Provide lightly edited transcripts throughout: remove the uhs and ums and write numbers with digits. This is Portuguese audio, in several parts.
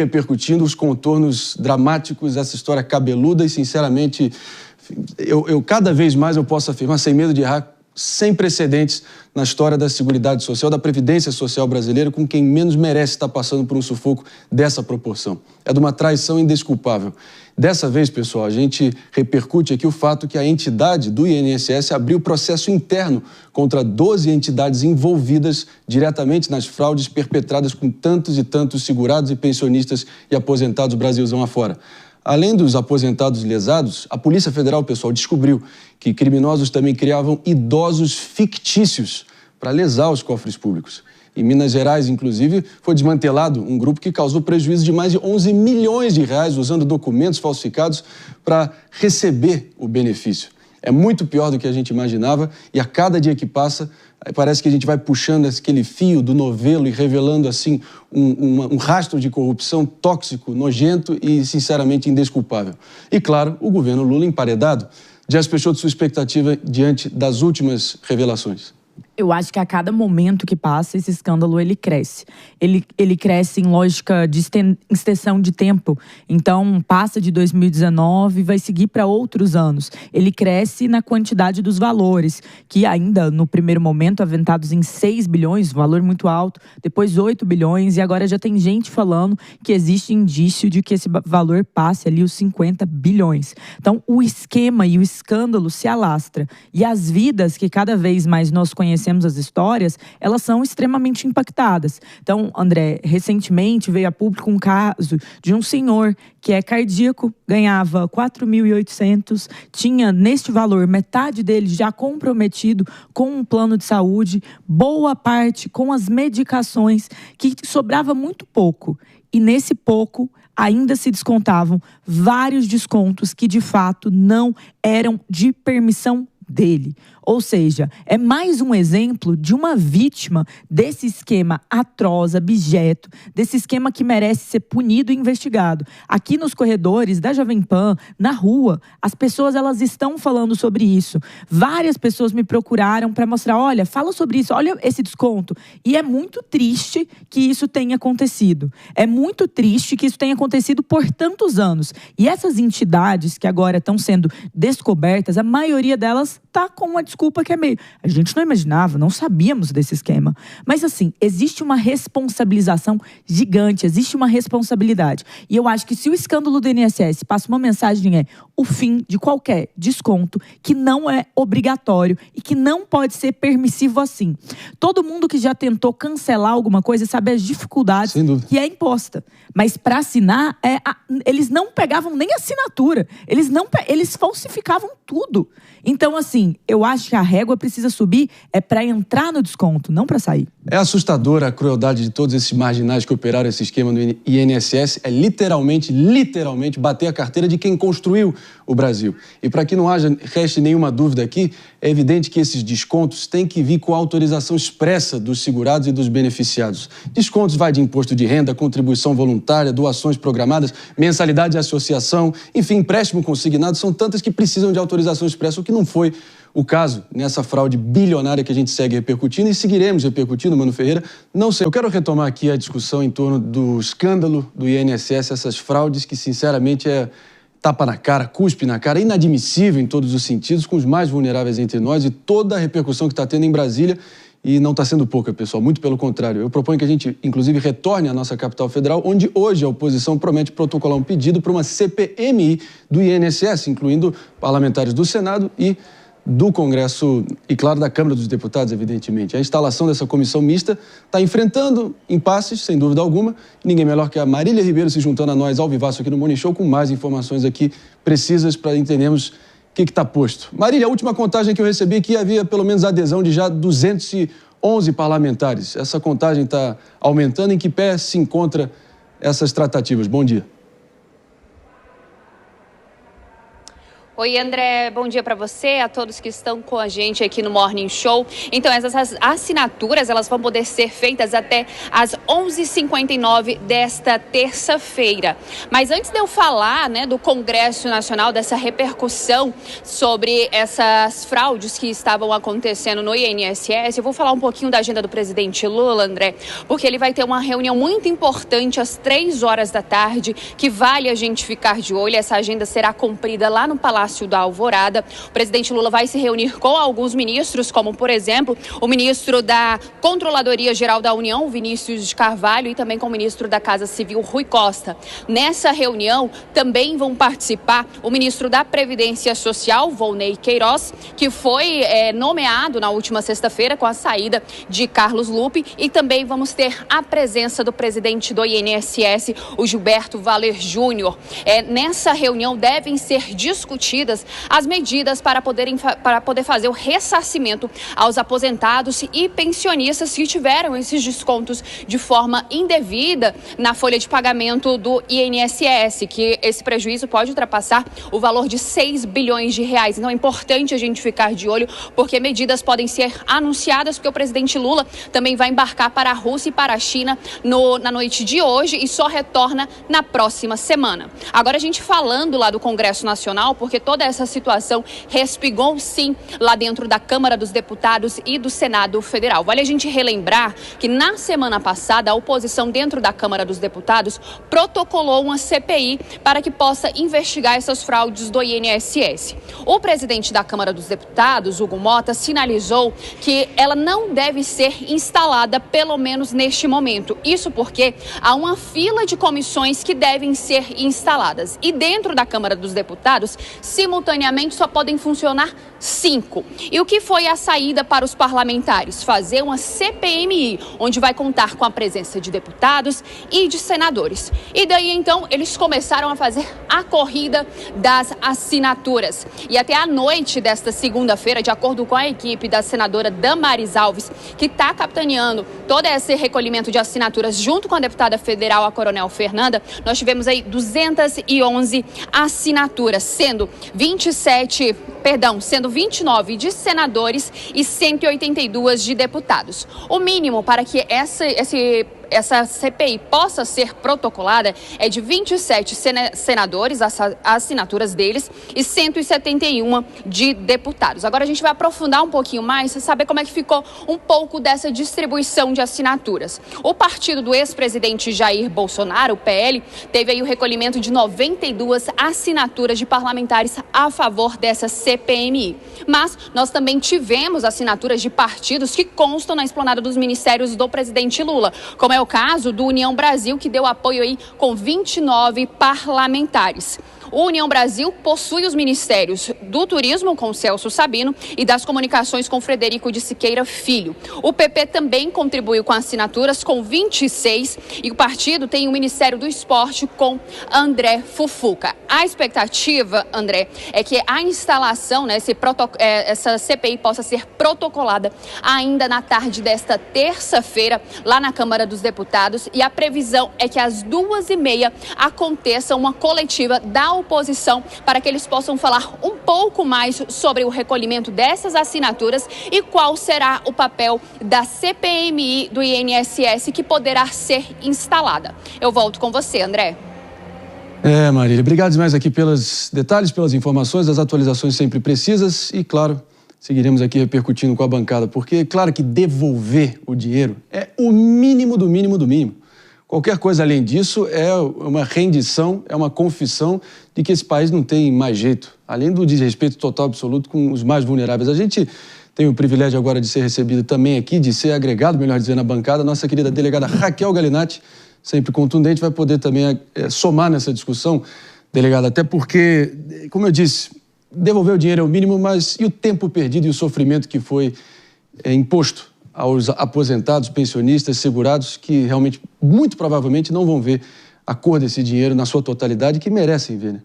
repercutindo os contornos dramáticos dessa história cabeluda e, sinceramente, eu cada vez mais eu posso afirmar, sem medo de errar, sem precedentes na história da Seguridade Social, da Previdência Social brasileira, com quem menos merece estar passando por um sufoco dessa proporção. É de uma traição indesculpável. Dessa vez, pessoal, a gente repercute aqui o fato que a entidade do INSS abriu processo interno contra 12 entidades envolvidas diretamente nas fraudes perpetradas com tantos e tantos segurados e pensionistas e aposentados Brasilzão afora. Além dos aposentados lesados, a Polícia Federal, pessoal, descobriu que criminosos também criavam idosos fictícios para lesar os cofres públicos. Em Minas Gerais, inclusive, foi desmantelado um grupo que causou prejuízo de mais de 11 milhões de reais usando documentos falsificados para receber o benefício. É muito pior do que a gente imaginava e a cada dia que passa, parece que a gente vai puxando aquele fio do novelo e revelando assim um rastro de corrupção tóxico, nojento e, sinceramente, indesculpável. E, claro, o governo Lula emparedado. Dias Peixoto, sua expectativa diante das últimas revelações? Eu acho que a cada momento que passa, esse escândalo, ele cresce. Ele cresce em lógica de extensão de tempo. Então, passa de 2019 e vai seguir para outros anos. Ele cresce na quantidade dos valores, que ainda, no primeiro momento, aventados em 6 bilhões, valor muito alto, depois 8 bilhões, e agora já tem gente falando que existe indício de que esse valor passe ali os 50 bilhões. Então, o esquema e o escândalo se alastra. E as vidas que cada vez mais nós conhecemos as histórias, elas são extremamente impactadas. Então, André, recentemente veio a público um caso de um senhor que é cardíaco, ganhava 4.800, tinha neste valor metade dele já comprometido com um plano de saúde, boa parte com as medicações, que sobrava muito pouco. E nesse pouco ainda se descontavam vários descontos que de fato não eram de permissão dele. Ou seja, é mais um exemplo de uma vítima desse esquema atroz, abjeto, desse esquema que merece ser punido e investigado. Aqui nos corredores da Jovem Pan, na rua, as pessoas elas estão falando sobre isso. Várias pessoas me procuraram para mostrar, olha, fala sobre isso, olha esse desconto. E é muito triste que isso tenha acontecido. É muito triste que isso tenha acontecido por tantos anos. E essas entidades que agora estão sendo descobertas, a maioria delas está com uma desculpa que é meio... A gente não imaginava, não sabíamos desse esquema. Mas assim, existe uma responsabilização gigante, existe uma responsabilidade. E eu acho que se o escândalo do INSS passa uma mensagem é o fim de qualquer desconto que não é obrigatório e que não pode ser permissivo assim. Todo mundo que já tentou cancelar alguma coisa sabe as dificuldades que é imposta. Mas para assinar, eles não pegavam nem assinatura. Eles falsificavam tudo. Então, assim, eu acho que a régua precisa subir para entrar no desconto, não para sair. É assustadora a crueldade de todos esses marginais que operaram esse esquema no INSS. É literalmente bater a carteira de quem construiu o Brasil. E para que não reste nenhuma dúvida aqui, é evidente que esses descontos têm que vir com a autorização expressa dos segurados e dos beneficiados. Descontos vai de imposto de renda, contribuição voluntária, doações programadas, mensalidade de associação, enfim, empréstimo consignado, são tantas que precisam de autorização expressa, o que não foi o caso nessa fraude bilionária que a gente segue repercutindo e seguiremos repercutindo, Mano Ferreira. Não sei, eu quero retomar aqui a discussão em torno do escândalo do INSS, essas fraudes que, sinceramente, tapa na cara, cuspe na cara, inadmissível em todos os sentidos, com os mais vulneráveis entre nós e toda a repercussão que está tendo em Brasília. E não está sendo pouca, pessoal, muito pelo contrário. Eu proponho que a gente, inclusive, retorne à nossa capital federal, onde hoje a oposição promete protocolar um pedido para uma CPMI do INSS, incluindo parlamentares do Senado e do Congresso e, claro, da Câmara dos Deputados, evidentemente. A instalação dessa comissão mista está enfrentando impasses, sem dúvida alguma. Ninguém melhor que a Marília Ribeiro se juntando a nós ao vivaço aqui no Morning Show, com mais informações aqui precisas para entendermos o que está posto. Marília, a última contagem que eu recebi aqui havia pelo menos adesão de já 211 parlamentares. Essa contagem está aumentando. Em que pé se encontra essas tratativas? Bom dia. Oi, André, bom dia para você, a todos que estão com a gente aqui no Morning Show. Então, essas assinaturas, elas vão poder ser feitas até às 11h59 desta terça-feira. Mas antes de eu falar, do Congresso Nacional, dessa repercussão sobre essas fraudes que estavam acontecendo no INSS, eu vou falar um pouquinho da agenda do presidente Lula, André, porque ele vai ter uma reunião muito importante às 3h da tarde, que vale a gente ficar de olho. Essa agenda será cumprida lá no Palácio da Alvorada. O presidente Lula vai se reunir com alguns ministros, como, por exemplo, o ministro da Controladoria Geral da União, Vinícius de Carvalho, e também com o ministro da Casa Civil, Rui Costa. Nessa reunião também vão participar o ministro da Previdência Social, Volney Queiroz, que foi nomeado na última sexta-feira com a saída de Carlos Lupe, e também vamos ter a presença do presidente do INSS, o Gilberto Valer Júnior. Nessa reunião devem ser discutidas as medidas para poder fazer o ressarcimento aos aposentados e pensionistas que tiveram esses descontos de forma indevida na folha de pagamento do INSS, que esse prejuízo pode ultrapassar o valor de 6 bilhões de reais. Então é importante a gente ficar de olho, porque medidas podem ser anunciadas, porque o presidente Lula também vai embarcar para a Rússia e para a China na noite de hoje e só retorna na próxima semana. Agora, a gente falando lá do Congresso Nacional, porque toda essa situação respingou sim lá dentro da Câmara dos Deputados e do Senado Federal. Vale a gente relembrar que na semana passada a oposição dentro da Câmara dos Deputados protocolou uma CPI para que possa investigar essas fraudes do INSS. O presidente da Câmara dos Deputados, Hugo Mota, sinalizou que ela não deve ser instalada, pelo menos neste momento. Isso porque há uma fila de comissões que devem ser instaladas. E dentro da Câmara dos Deputados, simultaneamente só podem funcionar 5. E o que foi a saída para os parlamentares? Fazer uma CPMI, onde vai contar com a presença de deputados e de senadores. E daí, então, eles começaram a fazer a corrida das assinaturas. E até a noite desta segunda-feira, de acordo com a equipe da senadora Damares Alves, que está capitaneando todo esse recolhimento de assinaturas junto com a deputada federal, a Coronel Fernanda, nós tivemos aí 211 assinaturas, sendo 29 de senadores e 182 de deputados. O mínimo para que essa CPI possa ser protocolada é de 27 senadores, as assinaturas deles, e 171 de deputados. Agora a gente vai aprofundar um pouquinho mais, saber como é que ficou um pouco dessa distribuição de assinaturas. O partido do ex-presidente Jair Bolsonaro, o PL, teve aí o recolhimento de 92 assinaturas de parlamentares a favor dessa CPMI. Mas nós também tivemos assinaturas de partidos que constam na esplanada dos ministérios do presidente Lula, como é o caso do União Brasil, que deu apoio aí com 29 parlamentares. O União Brasil possui os ministérios do Turismo, com Celso Sabino, e das Comunicações, com Frederico de Siqueira Filho. O PP também contribuiu com assinaturas, com 26, e o partido tem o Ministério do Esporte, com André Fufuca. A expectativa, André, é que a instalação, essa CPI possa ser protocolada ainda na tarde desta terça-feira, lá na Câmara dos Deputados, e a previsão é que às 2h30 aconteça uma coletiva da oposição para que eles possam falar um pouco mais sobre o recolhimento dessas assinaturas e qual será o papel da CPMI do INSS que poderá ser instalada. Eu volto com você, André. Marília, obrigado demais aqui pelos detalhes, pelas informações, as atualizações sempre precisas e, claro, seguiremos aqui repercutindo com a bancada, porque, claro que devolver o dinheiro é o mínimo do mínimo do mínimo. Qualquer coisa além disso é uma rendição, é uma confissão de que esse país não tem mais jeito, além do desrespeito total absoluto com os mais vulneráveis. A gente tem o privilégio agora de ser recebido também aqui, de ser agregado, melhor dizendo, na bancada. Nossa querida delegada Raquel Galinatti, sempre contundente, vai poder também somar nessa discussão, delegada, até porque, como eu disse, devolver o dinheiro é o mínimo, mas e o tempo perdido e o sofrimento que foi imposto aos aposentados, pensionistas, segurados, que realmente, muito provavelmente, não vão ver a cor desse dinheiro na sua totalidade, que merecem ver, né?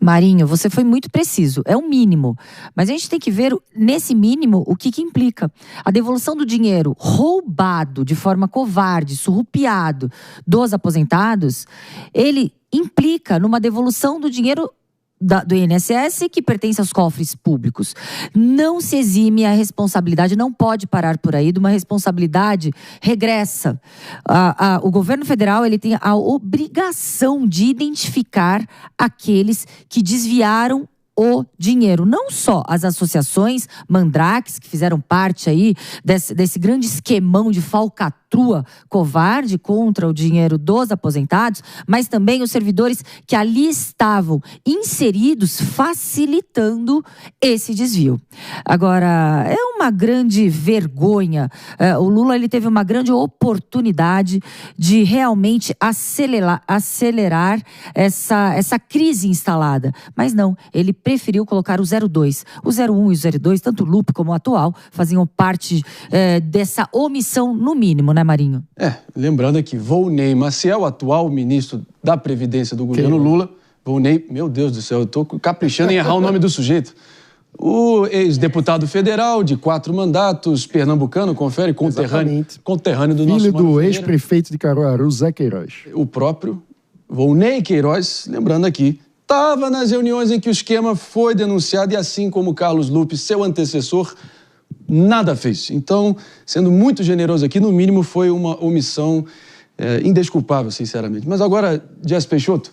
Marinho, você foi muito preciso, é o mínimo. Mas a gente tem que ver, nesse mínimo, o que implica. A devolução do dinheiro roubado de forma covarde, surrupiado dos aposentados, ele implica numa devolução do dinheiro do INSS que pertence aos cofres públicos. Não se exime a responsabilidade, não pode parar por aí de uma responsabilidade regressa. O governo federal ele tem a obrigação de identificar aqueles que desviaram o dinheiro. Não só as associações mandrakes, que fizeram parte aí desse grande esquemão de falcatrua covarde contra o dinheiro dos aposentados, mas também os servidores que ali estavam inseridos, facilitando esse desvio. Agora, é uma grande vergonha. O Lula ele teve uma grande oportunidade de realmente acelerar essa crise instalada. Mas não, ele preferiu colocar o 02. O 01 e o 02, tanto o Lupe como o atual, faziam parte dessa omissão no mínimo, né, Marinho? Lembrando aqui, Volney Maciel, atual ministro da Previdência do governo Lula. Volney, meu Deus do céu, eu tô caprichando em errar o nome do sujeito. O ex-deputado federal de 4 mandatos, pernambucano, confere, conterrâneo do nosso... Filho do ex-prefeito de Caruaru, Zé Queiroz. O próprio Volney Queiroz, lembrando aqui, estava nas reuniões em que o esquema foi denunciado e assim como Carlos Lupe, seu antecessor, nada fez. Então, sendo muito generoso aqui, no mínimo foi uma omissão indesculpável, sinceramente. Mas agora, Jess Peixoto,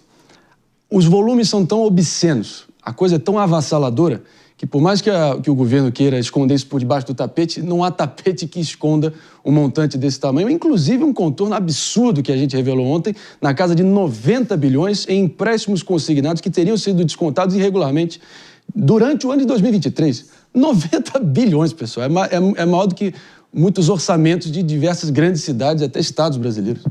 os volumes são tão obscenos, a coisa é tão avassaladora, que por mais que o governo queira esconder isso por debaixo do tapete, não há tapete que esconda um montante desse tamanho, inclusive um contorno absurdo que a gente revelou ontem, na casa de 90 bilhões em empréstimos consignados que teriam sido descontados irregularmente durante o ano de 2023. 90 bilhões, pessoal, é maior do que muitos orçamentos de diversas grandes cidades, até estados brasileiros.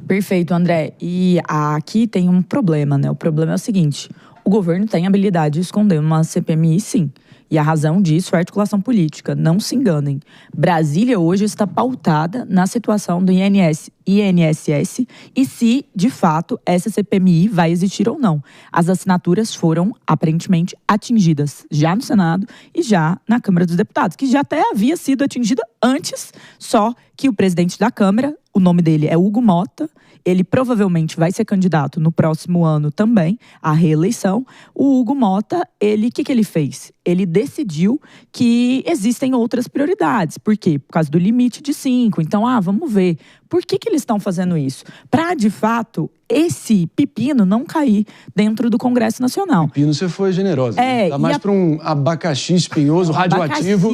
Perfeito, André. E aqui tem um problema, né? O problema é o seguinte: o governo tem a habilidade de esconder uma CPMI, sim. E a razão disso é a articulação política. Não se enganem. Brasília hoje está pautada na situação do INSS e se, de fato, essa CPMI vai existir ou não. As assinaturas foram, aparentemente, atingidas já no Senado e já na Câmara dos Deputados, que já até havia sido atingida antes, só que o presidente da Câmara, o nome dele é Hugo Mota, ele provavelmente vai ser candidato no próximo ano também à reeleição. O Hugo Mota, o que ele fez? Ele decidiu que existem outras prioridades. Por quê? Por causa do limite de 5. Então, vamos ver. Por que eles estão fazendo isso? Para, de fato, esse pepino não cair dentro do Congresso Nacional. Pepino, você foi generosa. Né? Dá mais para um abacaxi espinhoso, radioativo,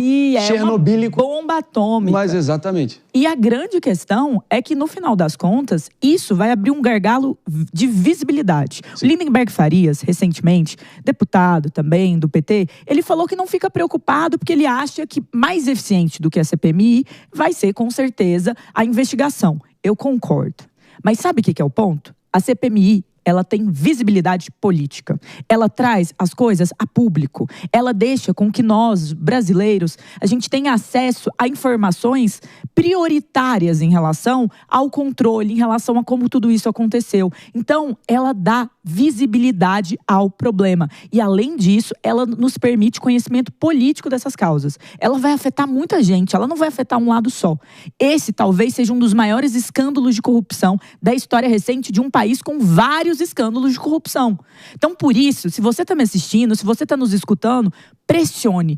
chernobílico. É uma bomba atômica. Mas exatamente. E a grande questão é que, no final das contas, isso vai abrir um gargalo de visibilidade. Sim. O Lindenberg Farias, recentemente, deputado também do PT, ele falou que não fica preocupado porque ele acha que mais eficiente do que a CPMI vai ser, com certeza, a investigação. Eu concordo. Mas sabe o que é o ponto? A CPMI, ela tem visibilidade política. Ela traz as coisas a público. Ela deixa com que nós, brasileiros, a gente tenha acesso a informações prioritárias em relação ao controle, em relação a como tudo isso aconteceu. Então, ela dá visibilidade ao problema. E, além disso, ela nos permite conhecimento político dessas causas. Ela vai afetar muita gente, ela não vai afetar um lado só. Esse talvez seja um dos maiores escândalos de corrupção da história recente de um país com vários escândalos de corrupção. Então, por isso, se você está me assistindo, se você está nos escutando, pressione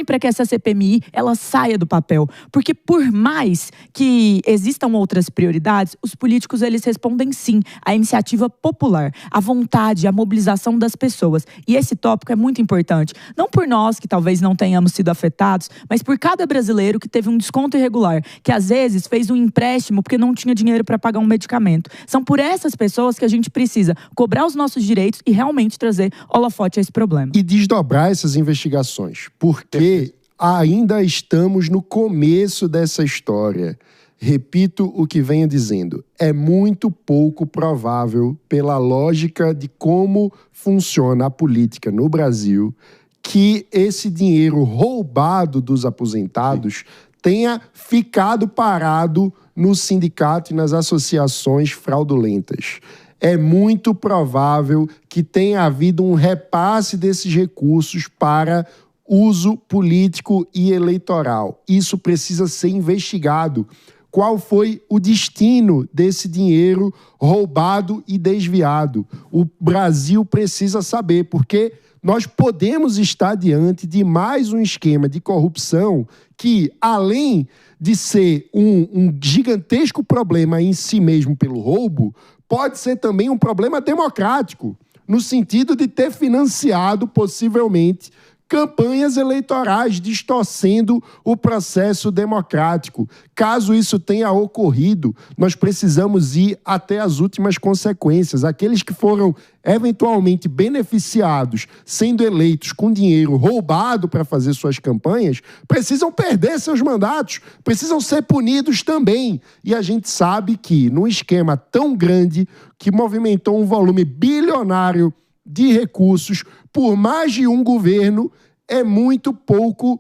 para que essa CPMI ela saia do papel, porque por mais que existam outras prioridades, os políticos eles respondem sim à iniciativa popular, à vontade, à mobilização das pessoas. E esse tópico é muito importante, não por nós que talvez não tenhamos sido afetados, mas por cada brasileiro que teve um desconto irregular, que às vezes fez um empréstimo porque não tinha dinheiro para pagar um medicamento. São por essas pessoas que a gente precisa cobrar os nossos direitos e realmente trazer holofote a esse problema. E desdobrar essas investigações, porque ainda estamos no começo dessa história. Repito o que venho dizendo, é muito pouco provável, pela lógica de como funciona a política no Brasil, que esse dinheiro roubado dos aposentados tenha ficado parado no sindicato e nas associações fraudulentas. É muito provável que tenha havido um repasse desses recursos para uso político e eleitoral. Isso precisa ser investigado. qual foi o destino desse dinheiro roubado e desviado. O Brasil precisa saber, porque nós podemos estar diante de mais um esquema de corrupção que, além de ser um gigantesco problema em si mesmo pelo roubo, pode ser também um problema democrático, no sentido de ter financiado, possivelmente, campanhas eleitorais, distorcendo o processo democrático. Caso isso tenha ocorrido, nós precisamos ir até as últimas consequências. Aqueles que foram eventualmente beneficiados, sendo eleitos com dinheiro roubado para fazer suas campanhas, precisam perder seus mandatos, precisam ser punidos também. E a gente sabe que, num esquema tão grande, que movimentou um volume bilionário de recursos por mais de um governo, é muito pouco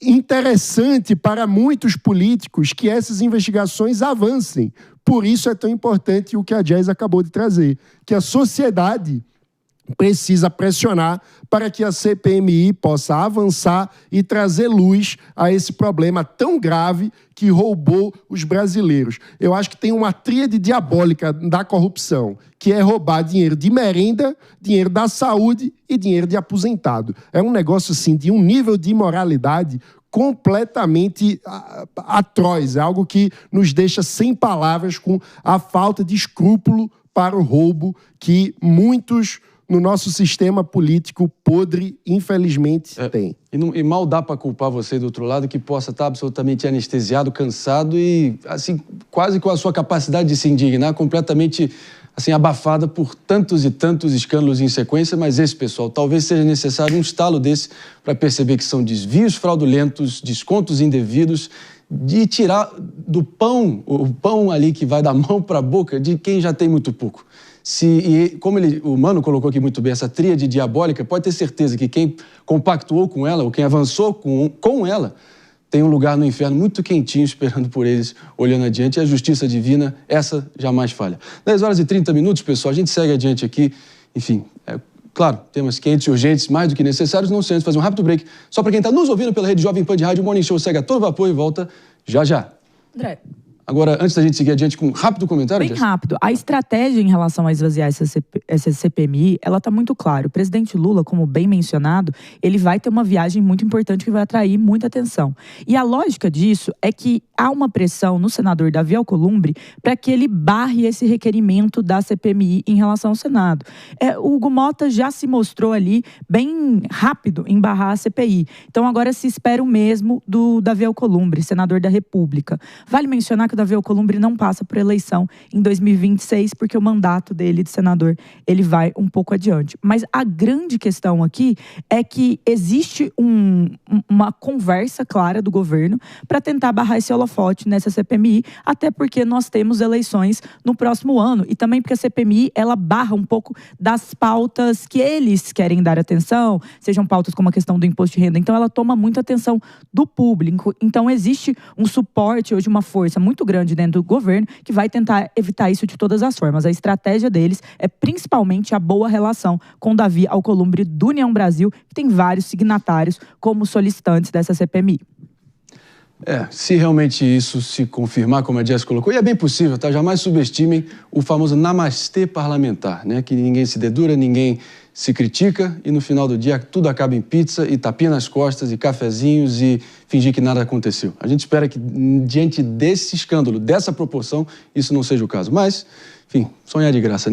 interessante para muitos políticos que essas investigações avancem. Por isso é tão importante o que a Jazz acabou de trazer, que a sociedade precisa pressionar para que a CPMI possa avançar e trazer luz a esse problema tão grave que roubou os brasileiros. Eu acho que tem uma tríade diabólica da corrupção, que é roubar dinheiro de merenda, dinheiro da saúde e dinheiro de aposentado. É um negócio, assim, de um nível de imoralidade completamente atroz. É algo que nos deixa sem palavras com a falta de escrúpulo para o roubo que muitos no nosso sistema político podre, infelizmente, tem. E mal dá para culpar você do outro lado, que possa estar absolutamente anestesiado, cansado e, assim, quase com a sua capacidade de se indignar completamente, assim, abafada por tantos e tantos escândalos em sequência, mas esse, pessoal, talvez seja necessário um estalo desse para perceber que são desvios fraudulentos, descontos indevidos, de tirar do pão, o pão ali que vai da mão para a boca de quem já tem muito pouco. E como o Mano colocou aqui muito bem, essa tríade diabólica, pode ter certeza que quem compactuou com ela, ou quem avançou com ela, tem um lugar no inferno muito quentinho esperando por eles, olhando adiante. E a justiça divina, essa jamais falha. 10 horas e 30 minutos, pessoal, a gente segue adiante aqui. Enfim, claro, temas quentes e urgentes, mais do que necessários, não sei antes fazer um rápido break. Só para quem está nos ouvindo pela rede Jovem Pan de Rádio, o Morning Show segue a todo vapor e volta já já. André. Agora, antes da gente seguir adiante com um rápido comentário... Bem rápido. A estratégia em relação a esvaziar essa CPMI, ela está muito clara. O presidente Lula, como bem mencionado, ele vai ter uma viagem muito importante que vai atrair muita atenção. E a lógica disso é que há uma pressão no senador Davi Alcolumbre para que ele barre esse requerimento da CPMI em relação ao Senado. O Hugo Mota já se mostrou ali bem rápido em barrar a CPI. Então agora se espera o mesmo do Davi Alcolumbre, senador da República. Vale mencionar que o Davi Alcolumbre não passa por eleição em 2026, porque o mandato dele de senador, ele vai um pouco adiante. Mas a grande questão aqui é que existe uma conversa clara do governo para tentar barrar esse holofote nessa CPMI, até porque nós temos eleições no próximo ano, e também porque a CPMI, ela barra um pouco das pautas que eles querem dar atenção, sejam pautas como a questão do imposto de renda. Então ela toma muita atenção do público. Então existe um suporte hoje, uma força muito grande dentro do governo que vai tentar evitar isso de todas as formas. A estratégia deles é principalmente a boa relação com Davi Alcolumbre do União Brasil, que tem vários signatários como solicitantes dessa CPMI. Se realmente isso se confirmar, como a Jess colocou, e é bem possível, tá? Jamais subestimem o famoso namastê parlamentar, né? Que ninguém se dedura, ninguém se critica e no final do dia tudo acaba em pizza e tapinha nas costas e cafezinhos e fingir que nada aconteceu. A gente espera que diante desse escândalo, dessa proporção, isso não seja o caso. Mas, enfim, sonhar de graça.